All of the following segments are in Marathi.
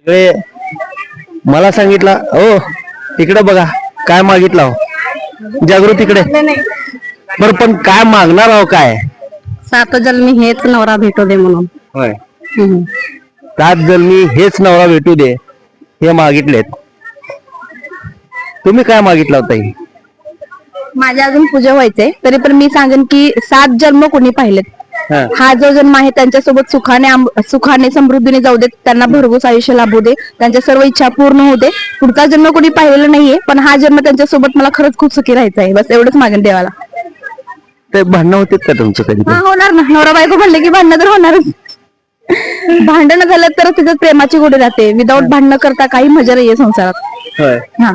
ते मला सांगितलं ओ इकडे बघा काय मागितलं हो जागृत इकडे बरं पण काय मागणार आहो काय 7 जन्मी हेच नवरा भेटू दे म्हणून. होय 7 जन्मी हेच नवरा भेटू दे हे मागितलेत. तुम्ही काय मागितलं होतं? माझ्या अजून पूजा व्हायचंय तरी पण मी सांगेन की 7 जन्म कोणी पाहिलेत. हा जो जन्म आहे त्यांच्यासोबत सुखाने समृद्धीने जाऊ देत, त्यांना भरघोस आयुष्य लाभू दे, त्यांच्या सर्व इच्छा पूर्ण होऊ दे. पुढचा जन्म कोणी पाहिलेला नाहीये पण हा जन्म त्यांच्यासोबत मला खरंच खूप सुखी राहायचं आहे. बस एवढंच मागेन देवाला. ते भांडणं होते का तुमचं कधी? होणार ना, नवरा बायको म्हणले की भांडणं तर होणारच. भांडणं झालं तर तिथं प्रेमाची गोडी राहते. विदाऊट भांडणं करता काही मजा नाहीये संसारात. हा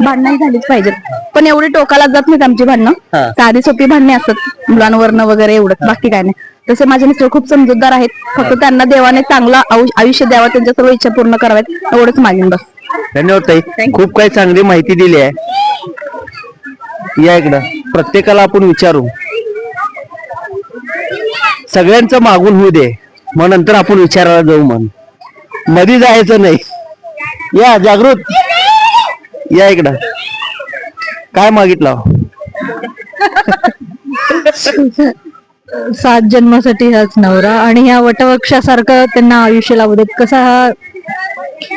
भांडणं झालीच पाहिजे पण एवढी टोकाला जात नाहीत आमची भांडणं. साधी सोपी भांडणे असतात मुलांवरनं वगैरे एवढंच, बाकी काय नाही. तसे माझे मिस्टर खूप समजूतदार आहेत. फक्त त्यांना देवाने चांगला आयुष्य द्यावा, त्यांच्या सर्व इच्छा पूर्ण कराव्यात एवढंच मागेन बस. धन्यवाद ताई, खूप काही चांगली माहिती दिली आहे. या इकडं प्रत्येकाला आपण विचारू, सगळ्यांचं मागून होऊ दे मग नंतर आपण विचारायला जाऊ. मग मधी जायचं नाही. या जागृत या इकडं काय मागितलं? 7 जन्मासाठी हाच नवरा आणि ह्या वटवृक्षासारखं त्यांना आयुष्य लावू देत. कसा हा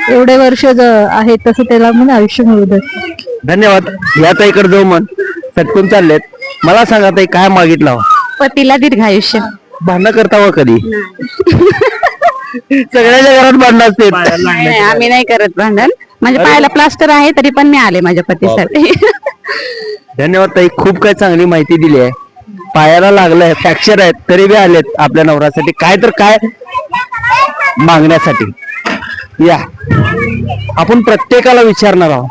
एवढे वर्ष आहे तसं त्याला पण आयुष्य मिळू देत. धन्यवाद. या ताईकडे जाऊ मग सटकून चाललेत. मला सांगा ताई काय मागितलं? पतीला दीर्घ आयुष्य. भांडणं करता व कधी? सगळ्याच्या घरात भांडणं असते. आम्ही नाही करत भांडण. माझ्या पायाला प्लास्टर आहे तरी पण मी आले माझ्या पतीसाठी. धन्यवाद ताई, खूप काही चांगली माहिती दिली आहे. पायाला लागलंय, फ्रॅक्चर आहेत तरी बी आलेत आपल्या नवऱ्यासाठी काय तर काय मागण्यासाठी. या आपण प्रत्येकाला विचारणार आहोत.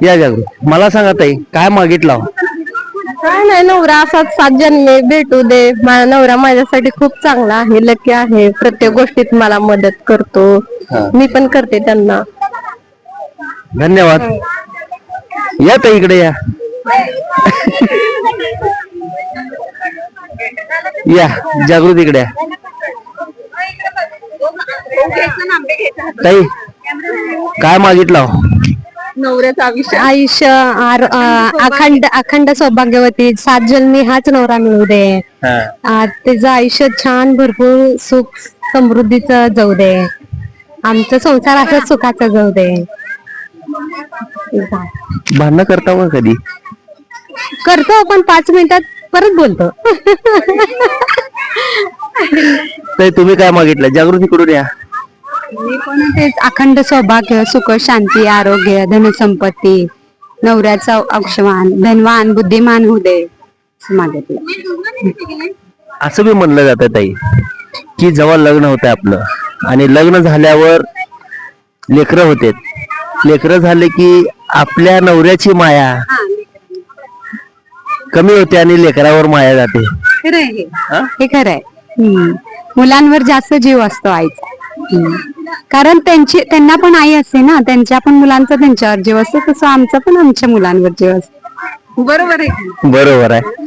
या जागृत मला सांगा ताई काय मागितलं? काय नाही, नवरा असाच 7 जन्मे भेटू दे. माझा नवरा माझ्यासाठी खूप चांगला आहे, लकी आहे. प्रत्येक गोष्टीत मला मदत करतो, मी पण करते त्यांना. धन्यवाद. या ताई इकडे या. या जागृत इकडे या. ताई काय मागितलं? नवऱ्याचं आयुष्य अखंड सौभाग्यवती 7 जन्मी हाच नवरा मिळू दे. त्याचं आयुष्य छान भरपूर सुख समृद्धीचं जाऊ दे. आमचा संसार असं सुखाचा जाऊ दे. भांडणं करता व कधी? करतो पण 5 मिनिटात परत बोलतो. ताई तुम्ही काय मागितलं? जागृती कडून या. मी पण तेच अखंड सौभाग्य, सुख, शांती, आरोग्य, धनसंपत्ती, नवऱ्याचा आयुष्यमान, धनवान, बुद्धिमान होऊ दे मागितलं. असं बी म्हणलं जातं ताई की जेव्हा लग्न होतं आपलं आणि लग्न झाल्यावर लेकरं होते, लेकरं झाले की आपल्या नवऱ्याची माया कमी होते आणि लेकरावर माया जाते. हे खरं आहे. मुलांवर जास्त जीव असतो आईचा. कारण त्यांना पण आई असते ना, त्यांच्या पण मुलांचा त्यांच्यावर जीव असतो, तसं आमचा पण आमच्या मुलांवर जीव असतो. बरोबर आहे. बरोबर आहे.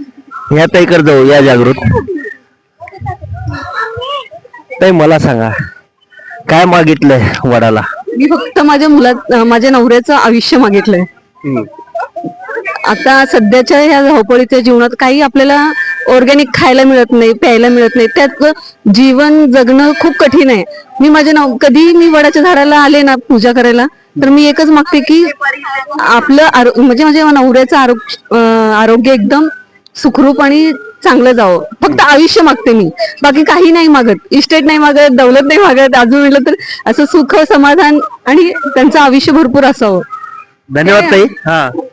ह्या ताईकडे जाऊ. या जागृत ताई मला सांगा काय मागितलंय वडाला? मी फक्त माझ्या नवऱ्याचं आयुष्य मागितलंय. आता सध्याच्या ह्या धावपळीच्या जीवनात काही आपल्याला ऑर्गॅनिक खायला मिळत नाही, प्यायला मिळत नाही, त्यात जीवन जगणं खूप कठीण आहे. मी कधी मी वडाच्या झाडाला आले ना पूजा करायला तर मी एकच मागते की आपलं म्हणजे माझ्या नवऱ्याचं आरोग्य एकदम सुखरूप आणि चांगलं जावं. फक्त आयुष्य मागते मी, बाकी काही नाही मागत. इस्टेट नाही मागत, दौलत नाही मागत, अजून म्हटलं तर असं सुख समाधान आणि त्यांचं आयुष्य भरपूर असावं. धन्यवाद ताई.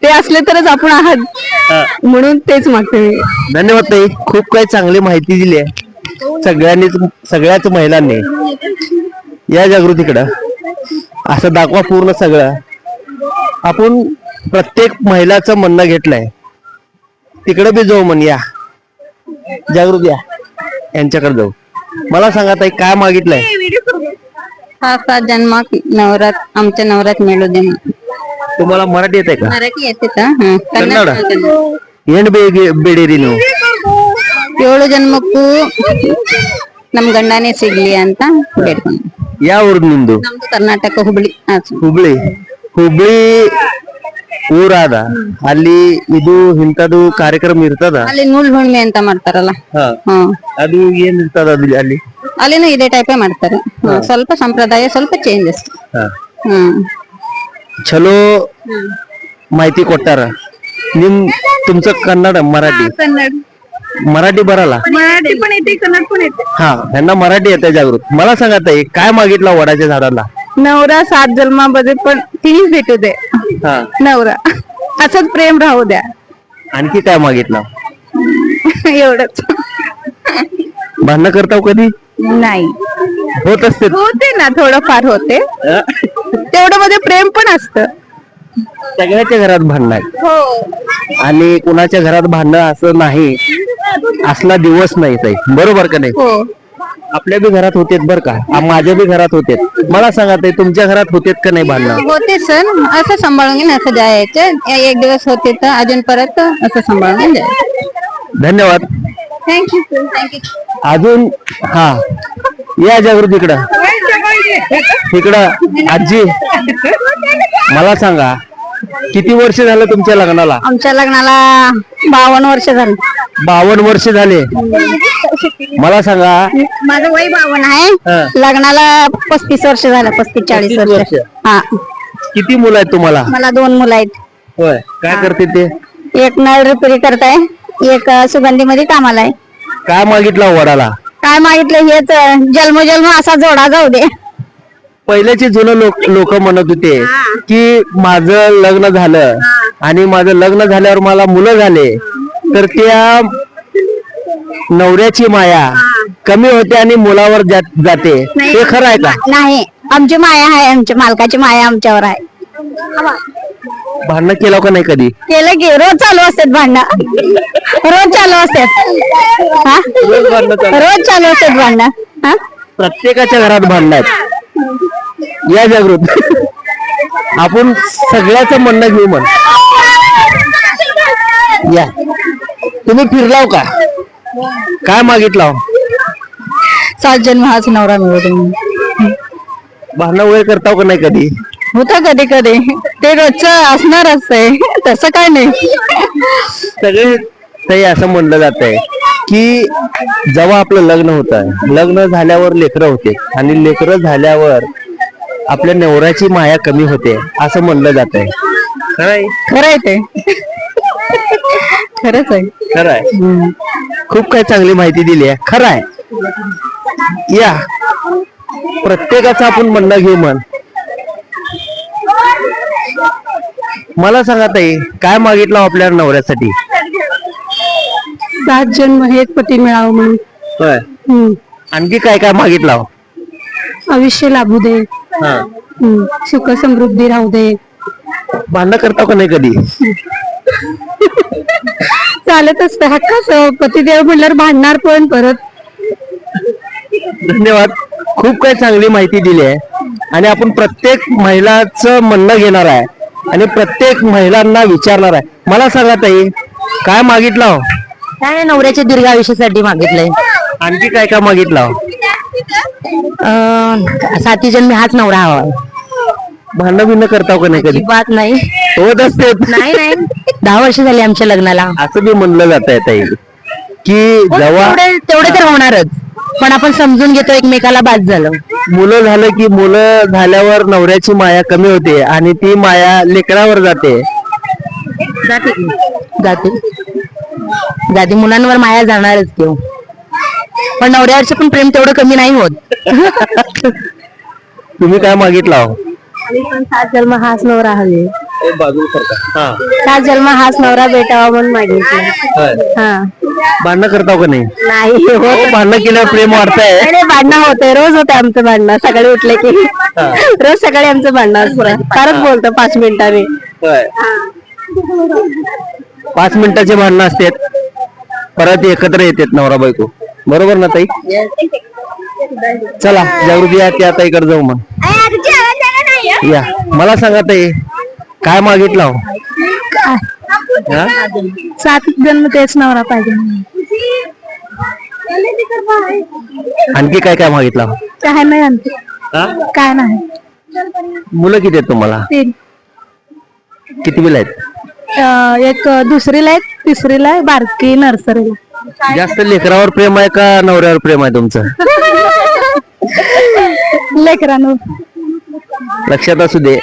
ते असले तरच आपण आहात म्हणून तेच मागते मी. धन्यवाद ताई, खूप काही चांगली माहिती दिली आहे सगळ्याच महिलांनी. या जागृतीकडं असं दाखवा पूर्ण सगळं. आपण प्रत्येक महिलाचं म्हणणं घेतलंय, तिकडे बी जाऊ म्हण. या जागृत या, यांच्याकडे जाऊ. मला सांगा ताई काय मागितलंय? हा 7 जन्म नवरात आमच्या नवरात मिळू दे. तुम्हाला मराठी येते का? मराठी येते का? कन्नड ಏನ್ ಬೇಡಿರಿ ನೀವು? 7 ಜನ್ಮಕ್ಕೂ ನಮ್ ಗಂಡನೇ ಸಿಗ್ಲಿ ಅಂತ ಬೇಡ್ಕೊಂಡು. ಯಾವೂರು ನಿಮ್ದು? ನಮ್ದು ಕರ್ನಾಟಕ ಹುಬ್ಳಿ. ಹುಬ್ಳಿ. ಹುಬ್ಳಿ ಊರಾದ ಅಲ್ಲಿ ಇದು ಇಂಥದ್ದು ಕಾರ್ಯಕ್ರಮ ಇರ್ತದ? ಅಲ್ಲಿ ನೂಲ್ ಹುಣ್ಣಿಮೆ ಅಂತ ಮಾಡ್ತಾರಲ್ಲ, ಅದು ಏನ್ ಇರ್ತದ ಅಲ್ಲಿ? ಅಲ್ಲಿನೂ ಇದೇ ಟೈಪೇ ಮಾಡ್ತಾರೆ. ಸ್ವಲ್ಪ ಸಂಪ್ರದಾಯ ಸ್ವಲ್ಪ ಚೇಂಜಸ್. ಚಲೋ माहिती ಕೊಟ್ಟಾರ. तुमचं कन्नड मराठी? मराठी बरला? मराठी पण येते, कन्नड पण येते. हा, यांना मराठी येते जागृत. मला सांगा ताई, काय मागितला वडाच्या झाडाला? नवरा 7 जन्मामध्ये पण तिन्ही भेटू दे. नवरा असंच प्रेम राहू द्या. आणखी काय मागितलं? एवढंच. भांडण करताव कधी? नाही होत असते ना, थोडंफार होते. तेवढं मध्ये प्रेम पण असतं. सगळ्याच्या घरात भांडण आहे हो, आणि कुणाच्या घरात भांडण असं नाही, असला दिवस नाही ताई, बरोबर का नाही? हो. आपल्या बी घरात होतेत बर का, माझ्या बी घरात होतेत. मला सांगा ताई, तुमच्या घरात होतेत का नाही भांडण? होते सर, असं सांभाळून घेऊन असं जायचं. एक दिवस होते तर अजून परत असं सांभाळून घेऊन जायचं. धन्यवाद. Thank you sir. थँक्यू. अजून हा, या जागृत इकडं. आजी, मला सांगा, किती वर्ष झालं तुमच्या लग्नाला? आमच्या लग्नाला 52 वर्ष झाली. 52 वर्ष झाले. मला सांगा, माझं वय 52 आहे. लग्नाला 35 वर्ष झालं. 35-40 वर्ष. हा. किती मुलं आहेत तुम्हाला? मला 2 मुलं आहेत. होय, काय करते ते? एक नळ रिपेरी करताय, एक सुगंधी मध्ये कामाला आहे. काय मागितलं वडाला? काय मागितलं? हेच जन्मोजन्म असा जोडा जाऊ दे. पहिल्याचे जुनं लोक म्हणत होते की माझं लग्न झालं आणि माझं लग्न झाल्यावर मला मुलं झाले तर त्या नवऱ्याची माया कमी होते आणि मुलावर जाते. हे खरं आहे का? नाही, आमची माया आहे, आमच्या मालकाची माया आमच्यावर आहे. भांडण केलं का नाही कधी? केलं की रोज चालू असतात भांडण. रोज चालू असतात. रोज चालू असतात भांडण. प्रत्येकाच्या घरात भांडण आहेत. या जागृत, आपण सगळ्याचं म्हणणं घेऊ. म्हण या, तुम्ही फिरलाव का? काय मागितलं? 7 जन्म हाच नवरा मिळतो. भांडण वगैरे करताव का नाही कधी? होता कधी कधी, ते रोजचं असणारच आहे, तसं काय नाही. सगळे ताई असं म्हणलं जात आहे की जेव्हा आपलं लग्न होतं, लग्न झाल्यावर लेकरं होते आणि लेकरं झाल्यावर आपल्या नवऱ्याची माया कमी होते, असं म्हणलं जात आहे. खरं आहे ते. खरंच आहे. खरं आहे. खूप काही चांगली माहिती दिली आहे. खरं आहे. या, प्रत्येकाचं आपण म्हणणं घेऊ. म्हण मला सांगा ताई, काय मागितलं आपल्या नवऱ्यासाठी? 7 जन्म हेच पती मिळावं म्हणून. होय. आणखी काय काय मागितलं? आयुष्य लाभू दे, सुख समृद्धी राहू दे. भांडण करता का नाही कधी? चालत असतं. हक्काचं पतिदेव म्हणल्यावर भांडणार पण परत. धन्यवाद. खूप काही चांगली माहिती दिली आहे आणि आपण प्रत्येक महिलाचं म्हणणं घेणार आहे आणि प्रत्येक महिलांना विचारणार आहे. मला सांगा ताई, काय मागितलं? काय नवऱ्याच्या दीर्घ आयुष्यासाठी मागितलंय. आणखी काय काय मागितलं? 7 जन्मी हाच नवरा हवा. भांडण भिन्न करताव का नाही कधी? बात नाही होत असते. नाही 10 वर्ष झाली आमच्या लग्नाला. असं बी म्हणलं जात आहे ताई की जेव्हा तेवढे तर होणारच, पण आपण समजून घेतो एकमेकाला. बाद झालं. मुलं झालं की मुलं झाल्यावर नवऱ्याची माया कमी होते आणि ती माया लेकरावर जाते. जाते मुलांवर माया जाणारच घेऊ, पण नवऱ्यावरचं पण प्रेम तेवढं कमी नाही होत. तुम्ही काय मागितलं? 7 जन्म हाच नवरा हवे. बाजू सरकार. 7 जन्म हाच नवरा भेटावा म्हणून मागितलं. भांडणं करताव का नाही? नाही होत. भांडणं केल्यावर प्रेम वाढतंय. भांडणं होतंय, रोज होतं आमचं भांडणं. सकाळी उठले की रोज सकाळी आमचं भांडणं असतं. फारच बोलतो 5 मिनिटांनी. 5 मिनिटाचे भांडणं असतात, परत एकत्र येतात नवरा बायको. बरोबर ना ताई? चला जागृती, या त्या ताईकडे जाऊ. मग या, मला सांगा ताई, काय मागितलं? 7 जन्म तेच नवरा पाहिजे. आणखी काय काय मागितलं? काय नाही आणते. हा? काय नाही मुलं किती आहेत तुम्हाला? तीन. किती मुलं आहेत? एक दुसरीला आहे, तिसरीला आहे, बारकी नर्सरीला. जास्त लेकरावर प्रेम आहे का नवऱ्यावर प्रेम आहे तुमचं? लेकरांनो. लक्षात असू दे,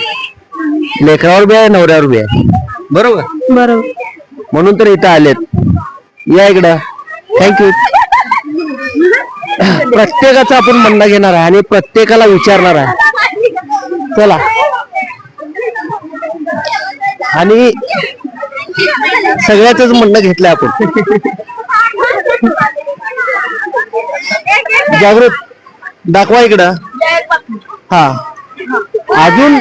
लेकरावर बी आहे नवऱ्यावर बी आहे. बरोबर. बरोबर. म्हणून तर इथं आलेत. या इकडं. थँक्यू. प्रत्येकाचं आपण म्हणणं घेणार आहे आणि प्रत्येकाला विचारणार आहे. चला. आणि सगळ्याच म्हणणं घेतलंय आपण. जागृत दाखवा इकडं. हा, अजून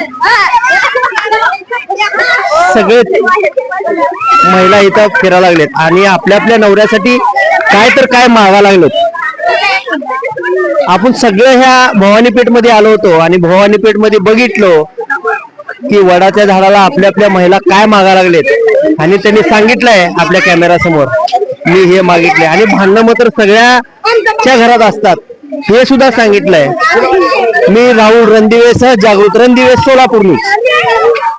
सगळे महिला इथं फिरायला लागलेत आणि आपल्या आपल्या नवऱ्यासाठी काय तर काय मागा लागलेत. आपण सगळे ह्या भवानीपेठ मध्ये आलो होतो आणि भवानीपेठ मध्ये बघितलो की वडाच्या झाडाला आपल्या आपल्या महिला काय मागा लागलेत आणि त्यांनी सांगितलंय आपल्या कॅमेरा समोर, मी हे मागितले. आणि भांडणं मात्र सगळ्याच्या घरात असतात हे सुद्धा सांगितलंय. मी राहुल रणदिवे सह जागृत रणदिवे, सोलापूर न्यूज.